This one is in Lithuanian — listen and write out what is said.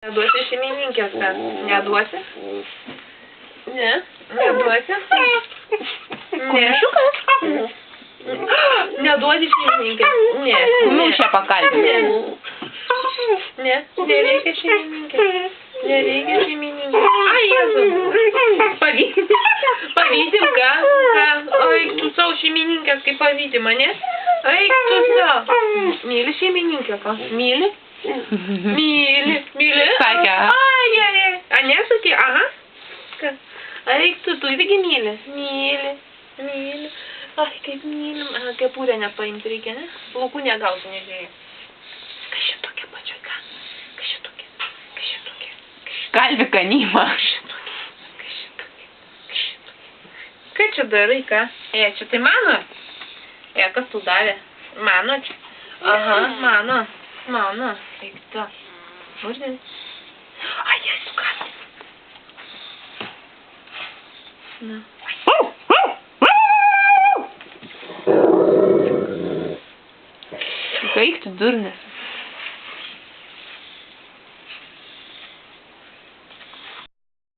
Neduosi šeimininkės, ką? Neduosi? Ne? Neduosi? Ne. Neduodi šeimininkės? Ne. Kumšią pakalbinti. Ne. Nereikia šeimininkės. Nereikia šeimininkės. Ai, Jėzau. Pavydim, ką? Eik tu savo šeimininkės, kaip pavydi mane. Eik tu savo. Myli šeimininkę, ką? Myli? Myli. Sakė. Ai. A nesakė? Aha. Kas? Eik tu irgi myli. Myli. Ai, kaip mylim. Kepurę net paimti reikia, ne? Plaukų negausi, nežiūrėjau. Kas čia tokia pačia, ką? Kas čia tokia? Kalvi kanymą. Ką čia darai, ką? Čia tai mano? Kas tu davė? Mano čia? Aha, mano. Eik tu. Žiūrė. Ai, Jėzus, ką? Na. Eik tu, durnes.